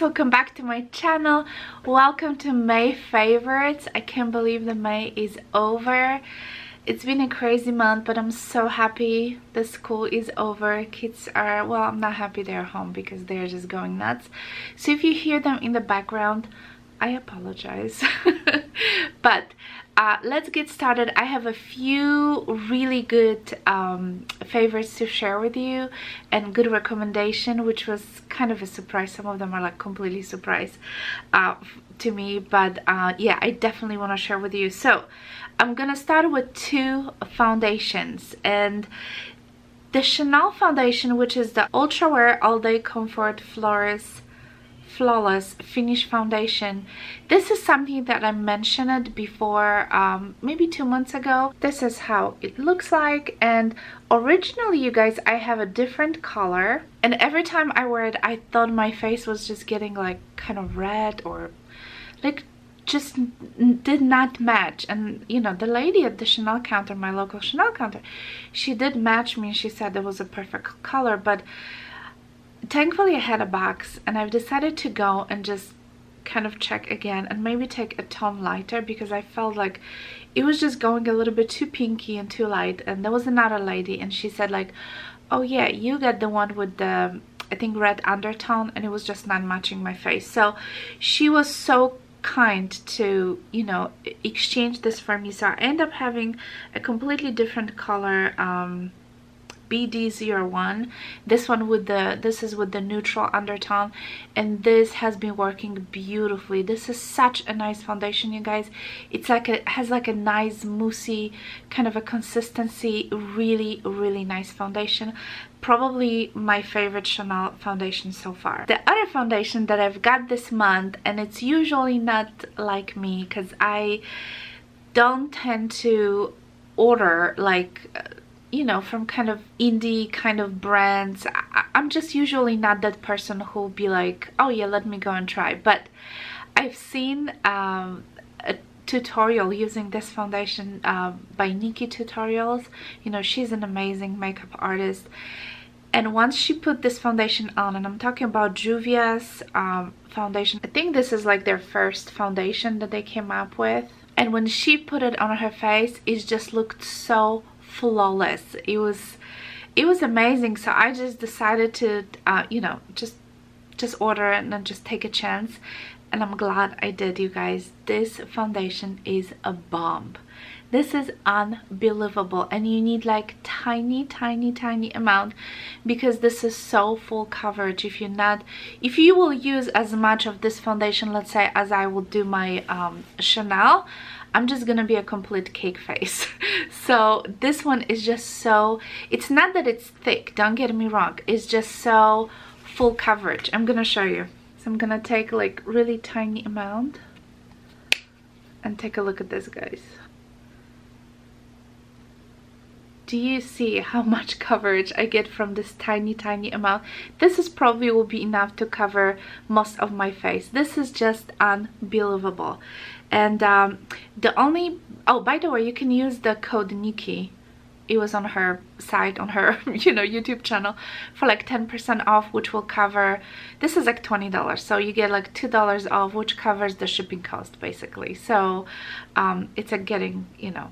welcome back to my channel. Welcome to May favorites. I can't believe that May is over. It's been a crazy month, but I'm so happy the school is over. Kids are, well, I'm not happy they're home because they're just going nuts. So if you hear them in the background, I apologize. But let's get started. I have a few really good favorites to share with you and good recommendation, which was kind of a surprise. Some of them are like completely surprise to me, but yeah, I definitely want to share with you. So I'm gonna start with two foundations, and the Chanel foundation, which is the Ultra Wear All Day Comfort Flawless Finish Foundation. This is something that I mentioned before, maybe 2 months ago. This is how it looks like, and originally, you guys, I have a different color, and every time I wear it, I thought my face was just getting like kind of red, or like just did not match. And you know, the lady at the Chanel counter, my local Chanel counter, she did match me and she said it was a perfect color. But thankfully I had a box, and I've decided to go and just kind of check again and maybe take a tone lighter, because I felt like it was just going a little bit too pinky and too light. And there was another lady and she said like, oh yeah, you got the one with the, I think, red undertone, and it was just not matching my face. So she was so kind to, you know, exchange this for me. So I end up having a completely different color, BD01. This one with the, this is with the neutral undertone, and this has been working beautifully. This is such a nice foundation, you guys. It's like a, has like a nice moussey kind of a consistency. Really nice foundation. Probably my favorite Chanel foundation so far. The other foundation that I've got this month, and it's usually not like me because I don't tend to order like, you know, from kind of indie kind of brands. I'm just usually not that person who'll be like, oh yeah, let me go and try. But I've seen a tutorial using this foundation by Nikki Tutorials. You know, she's an amazing makeup artist, and once she put this foundation on, and I'm talking about Juvia's foundation, I think this is like their first foundation that they came up with, and when she put it on her face, it just looked so flawless. It was amazing. So I just decided to you know, just order it and then just take a chance, and I'm glad I did, you guys. This foundation is a bomb. This is unbelievable, and you need like tiny amount, because this is so full coverage. If you will use as much of this foundation, let's say as I will do my Chanel, I'm just gonna be a complete cake face. So this one is just so, it's not that it's thick, don't get me wrong, it's just so full coverage. I'm gonna show you. So I'm gonna take like really tiny amount and take a look at this, guys. Do you see how much coverage I get from this tiny amount? This is probably will be enough to cover most of my face. This is just unbelievable. And the only, oh, by the way, you can use the code Nikki. It was on her site, on her, you know, YouTube channel, for like 10% off, which will cover, this is like $20, so you get like $2 off, which covers the shipping cost basically. So it's a getting, you know,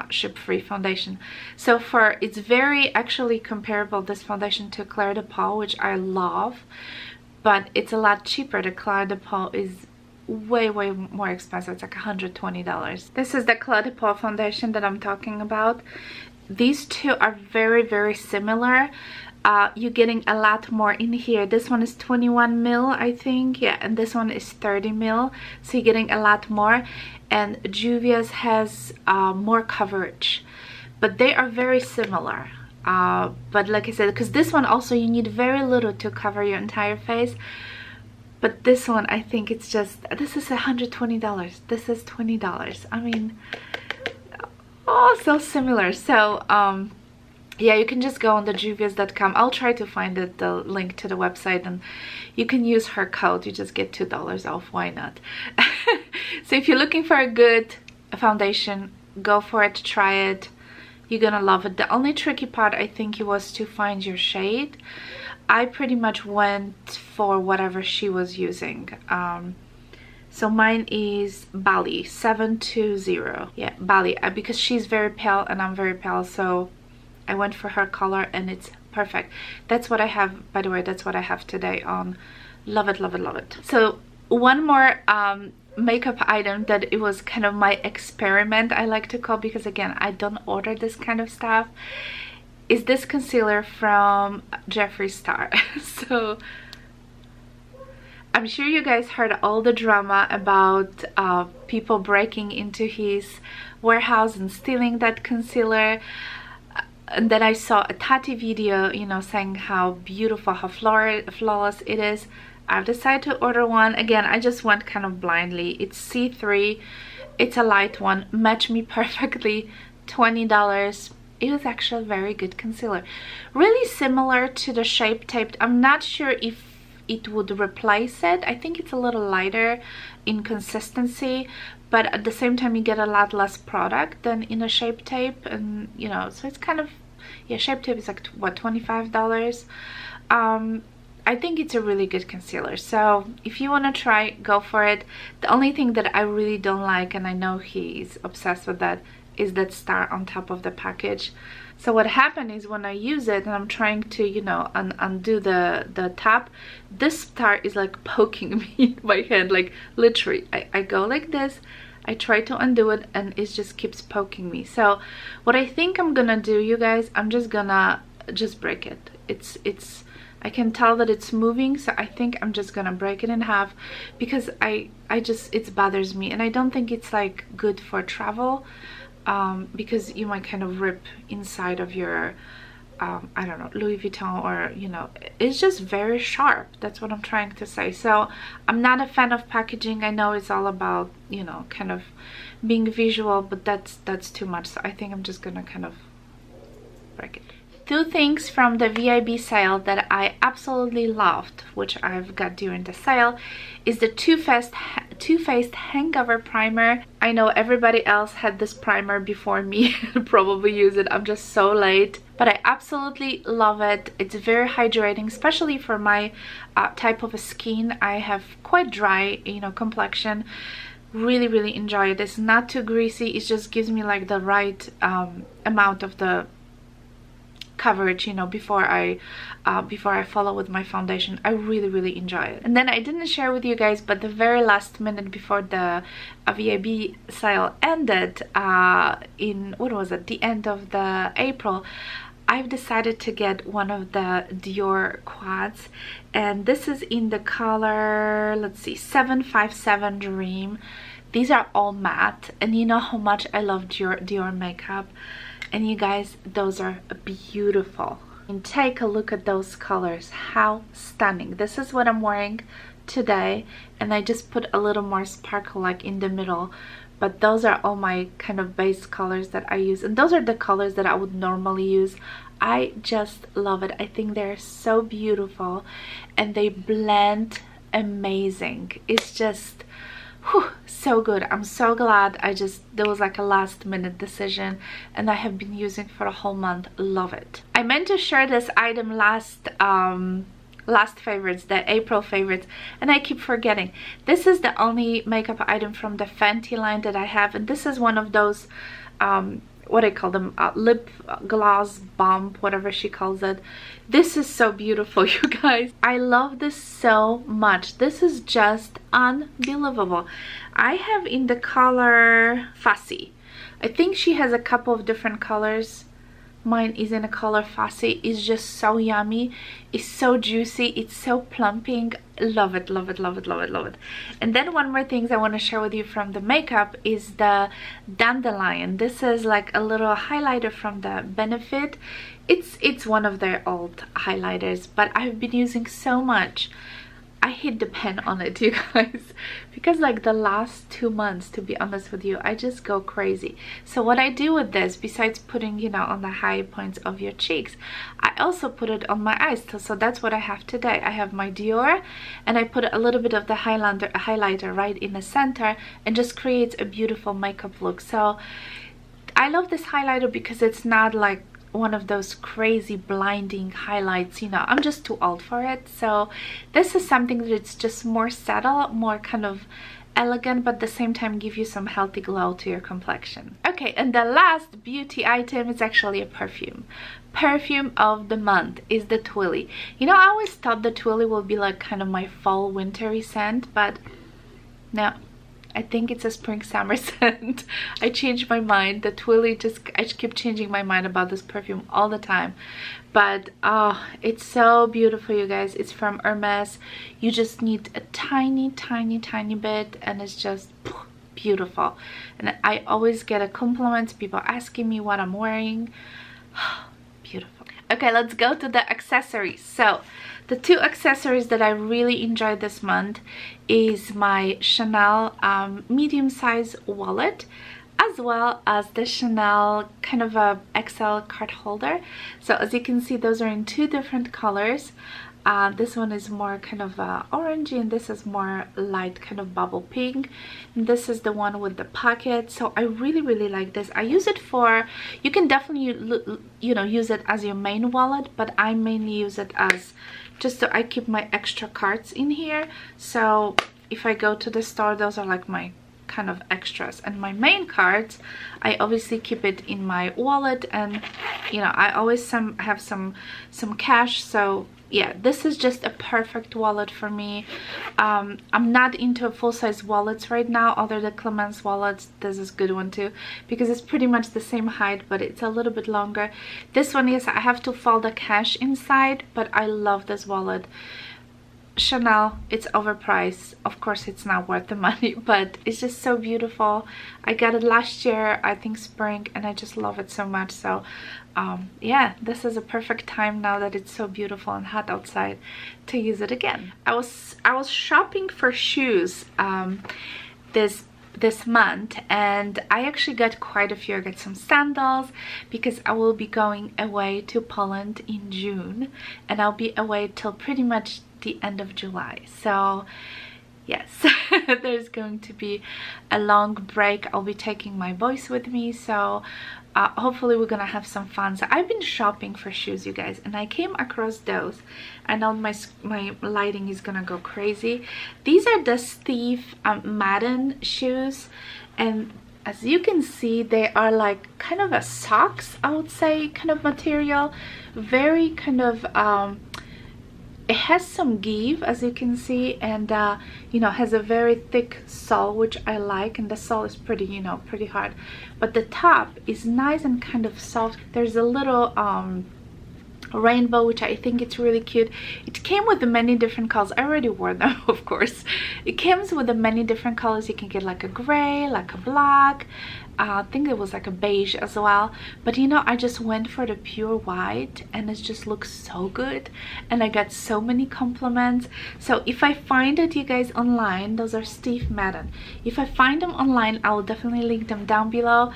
ship-free foundation. So for, it's very actually comparable, this foundation, to Claire de Paul, which I love, but it's a lot cheaper. The Claire de Paul is way more expensive. It's like $120. This is the Claire de Paul foundation that I'm talking about. These two are very similar. You're getting a lot more in here. This one is 21 mil, I think, yeah, and this one is 30 mil, so you're getting a lot more. And Juvia's has more coverage, but they are very similar. But like I said, because this one also, you need very little to cover your entire face, but this one, I think it's just, this is $120, this is $20. I mean, oh, so similar. So yeah, you can just go on the juvias.com. I'll try to find the link to the website, and you can use her code. You just get $2 off. Why not? So if you're looking for a good foundation, go for it, try it. You're gonna love it. The only tricky part, I think, it was to find your shade. I pretty much went for whatever she was using. So mine is Bali 720. Yeah, Bali, because she's very pale and I'm very pale, so I went for her color and it's perfect. That's what I have, by the way, that's what I have today on. Love it, love it, love it. So one more makeup item that it was kind of my experiment, I like to call, because again, I don't order this kind of stuff, is this concealer from Jeffree Star. So I'm sure you guys heard all the drama about people breaking into his warehouse and stealing that concealer. And then I saw a Tati video, you know, saying how beautiful, how flawless it is. I've decided to order one. Again, I just went kind of blindly. It's C3. It's a light one. Matched me perfectly. $20. It was actually a very good concealer. Really similar to the Shape Tape. I'm not sure if it would replace it. I think it's a little lighter in consistency, but at the same time you get a lot less product than in a Shape Tape, and you know, so it's kind of, yeah, Shape Tape is like what, $25. I think it's a really good concealer, so if you want to try, go for it. The only thing that I really don't like, and I know he's obsessed with that, is that star on top of the package. So what happened is when I use it and I'm trying to, you know, undo the top, this star is like poking me in my hand, like literally. I go like this, I try to undo it, and it just keeps poking me. So what I think I'm gonna do, you guys, I'm just gonna break it. It's I can tell that it's moving, so I think I'm just gonna break it in half, because I just, it bothers me, and I don't think it's like good for travel. Because you might kind of rip inside of your I don't know, Louis Vuitton, or you know, it's just very sharp. That's what I'm trying to say. So I'm not a fan of packaging. I know it's all about, you know, kind of being visual, but that's too much. So I think I'm just gonna kind of break it. Two things from the VIB sale that I absolutely loved, which I've got during the sale, is the Too Faced Hangover Primer. I know everybody else had this primer before me, probably use it. I'm just so late, but I absolutely love it. It's very hydrating, especially for my type of a skin. I have quite dry, you know, complexion. Really enjoy it. It's not too greasy. It just gives me like the right amount of the coverage, you know, before I follow with my foundation. I really enjoy it. And then I didn't share with you guys, but the very last minute before the VIB sale ended, in, what was it, the end of the April, I've decided to get one of the Dior quads, and this is in the color, let's see, 757 Dream. These are all matte, and you know how much I love Dior makeup. And you guys, those are beautiful. And take a look at those colors. How stunning. This is what I'm wearing today, and I just put a little more sparkle like in the middle, but those are all my kind of base colors that I use, and those are the colors that I would normally use. I just love it. I think they're so beautiful and they blend amazing. It's just, whew, so good. I'm so glad there was like a last minute decision, and I have been using for a whole month. Love it. I meant to share this item last favorites, the April favorites, and I keep forgetting. This is the only makeup item from the Fenty line that I have, and this is one of those what I call them, lip gloss bomb, whatever she calls it. This is so beautiful, you guys. I love this so much. This is just unbelievable. I have in the color Fussy. I think she has a couple of different colors. Mine is in a color Fussy. It's just so yummy. It's so juicy. It's so plumping. Love it, love it, love it, love it, love it. And then one more thing I want to share with you from the makeup is the Dandelion. This is like a little highlighter from the Benefit. It's one of their old highlighters, but I've been using so much. I hit the pen on it, you guys, because like the last 2 months, to be honest with you, I just go crazy. So what I do with this, besides putting, you know, on the high points of your cheeks, I also put it on my eyes. So that's what I have today. I have my Dior, and I put a little bit of the highlighter right in the center, and just creates a beautiful makeup look. So I love this highlighter because it's not like one of those crazy blinding highlights, you know. I'm just too old for it. So this is something that's just more subtle, more kind of elegant, but at the same time give you some healthy glow to your complexion. Okay, and the last beauty item is actually a perfume. Perfume of the month is the Twilly. You know, I always thought the Twilly will be like kind of my fall wintry scent, but no, I think it's a spring summer scent. I changed my mind. The Twilly, I just keep changing my mind about this perfume all the time. But oh, it's so beautiful, you guys. It's from Hermes. You just need a tiny bit, and it's just beautiful. And I always get a compliment, people asking me what I'm wearing. Beautiful. Okay, let's go to the accessories. So the two accessories that I really enjoyed this month is my Chanel medium-size wallet, as well as the Chanel kind of a XL card holder. So as you can see, those are in two different colors. This one is more kind of orangey, and this is more light kind of bubble pink, and this is the one with the pocket. So I really like this. I use it for, you can definitely, you know, use it as your main wallet, but I mainly use it as just so I keep my extra cards in here. So if I go to the store, those are like my kind of extras, and my main cards I obviously keep it in my wallet, and you know, I always have some cash. So yeah, this is just a perfect wallet for me. I'm not into full-size wallets right now, other than Clemence wallets. This is a good one too, because it's pretty much the same height, but it's a little bit longer. This one, yes, I have to fold the cash inside, but I love this wallet. Chanel, it's overpriced. Of course, it's not worth the money, but it's just so beautiful. I got it last year, I think spring, and I just love it so much. So yeah, this is a perfect time now that it's so beautiful and hot outside to use it again. I was shopping for shoes this month, and I actually got quite a few. I got some sandals because I will be going away to Poland in June, and I'll be away till pretty much the end of July. So yes, there's going to be a long break. I'll be taking my boys with me, so hopefully we're gonna have some fun. So I've been shopping for shoes, you guys, and I came across those. I know my lighting is gonna go crazy. These are the Steve Madden shoes, and as you can see, they are like kind of a socks, I would say, kind of material. Very kind of it has some give, as you can see, and you know, has a very thick sole, which I like, and the sole is pretty, you know, pretty hard, but the top is nice and kind of soft. There's a little rainbow, which I think it's really cute. It came with many different colors. I already wore them, of course. It comes with many different colors. You can get like a gray, like a black, I think it was like a beige as well, but you know, I just went for the pure white, and it just looks so good, and I got so many compliments. So if I find it, you guys, online, those are Steve Madden. If I find them online, I will definitely link them down below,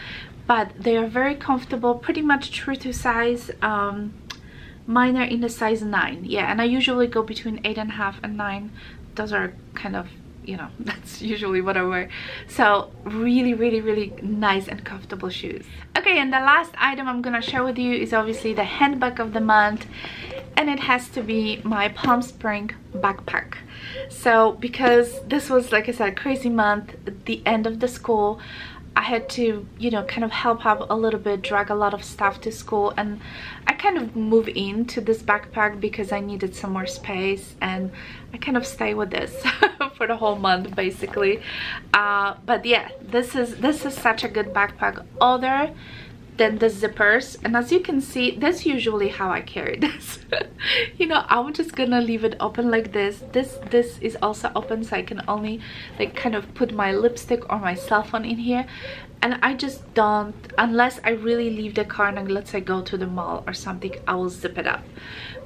but they are very comfortable, pretty much true to size. Mine are in the size 9, yeah, and I usually go between 8.5 and 9. Those are kind of, you know, that's usually what I wear. So really nice and comfortable shoes. Okay, and the last item I'm gonna share with you is obviously the handbag of the month, and it has to be my Palm Spring backpack. So because this was, like I said, a crazy month, the end of the school, I had to, you know, kind of help out a little bit, drag a lot of stuff to school, and I kind of moved into this backpack because I needed some more space, and I kind of stay with this for the whole month basically. But yeah, this is such a good backpack, other than the zippers, and as you can see, that's usually how I carry this. You know, I'm just gonna leave it open like this. This is also open, so I can only like kind of put my lipstick or my cell phone in here, and I just don't, unless I really leave the car and let's say go to the mall or something, I will zip it up.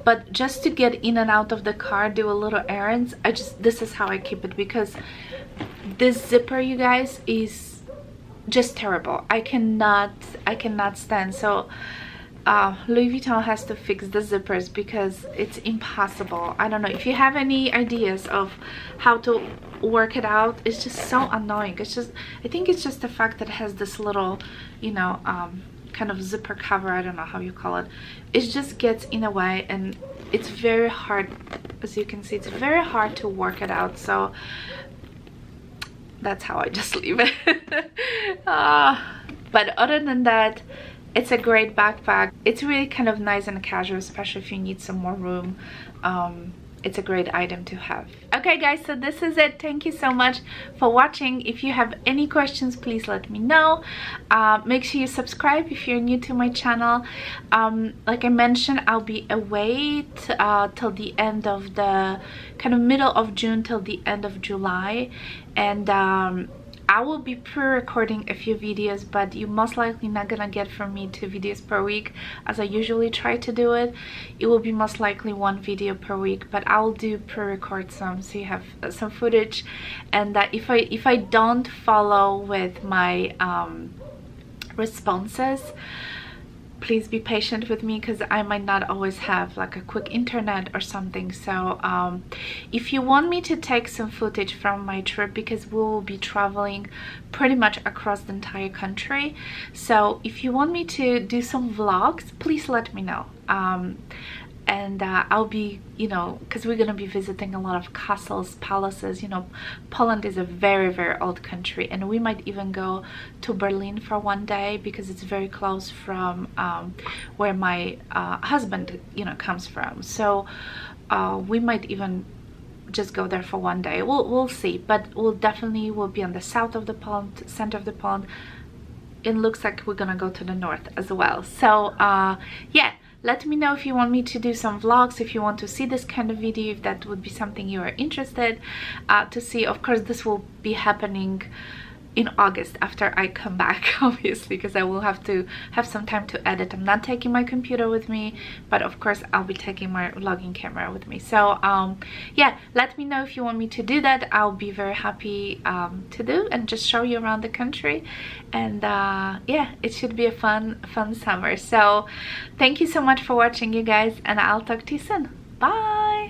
But just to get in and out of the car, do a little errands, this is how I keep it, because this zipper, you guys, is just terrible. I cannot stand. So Louis Vuitton has to fix the zippers because it's impossible. I don't know if you have any ideas of how to work it out. It's just so annoying. It's just, I think it's just the fact that it has this little, you know, kind of zipper cover, I don't know how you call it, it just gets in the way, and it's very hard, as you can see, it's very hard to work it out. So that's how I just leave it. But other than that, it's a great backpack. It's really kind of nice and casual, especially if you need some more room. It's a great item to have. Okay guys, so this is it. Thank you so much for watching. If you have any questions, please let me know. Make sure you subscribe if you're new to my channel. Like I mentioned, I'll be away till the end of the kind of middle of June till the end of July, and I will be pre-recording a few videos, but you're most likely not gonna get from me 2 videos per week as I usually try to do it. It will be most likely 1 video per week, but I'll do pre-record some so you have some footage. And if I don't follow with my responses, please be patient with me, because I might not always have like a quick internet or something. So if you want me to take some footage from my trip, because we will be traveling pretty much across the entire country, so if you want me to do some vlogs, please let me know. And I'll be, you know, because we're gonna be visiting a lot of castles, palaces. You know, Poland is a very, very old country, and we might even go to Berlin for 1 day, because it's very close from where my husband, you know, comes from. So we might even just go there for 1 day. We'll see, but we'll definitely will be on the south of the Poland, center of the Poland. It looks like we're gonna go to the north as well. So yeah. Let me know if you want me to do some vlogs, if you want to see this kind of video, if that would be something you are interested to see. Of course, this will be happening in August after I come back, obviously, because I will have to have some time to edit. I'm not taking my computer with me, but of course I'll be taking my vlogging camera with me. So yeah, let me know if you want me to do that. I'll be very happy to do, and just show you around the country. And yeah, it should be a fun summer. So thank you so much for watching, you guys, and I'll talk to you soon. Bye.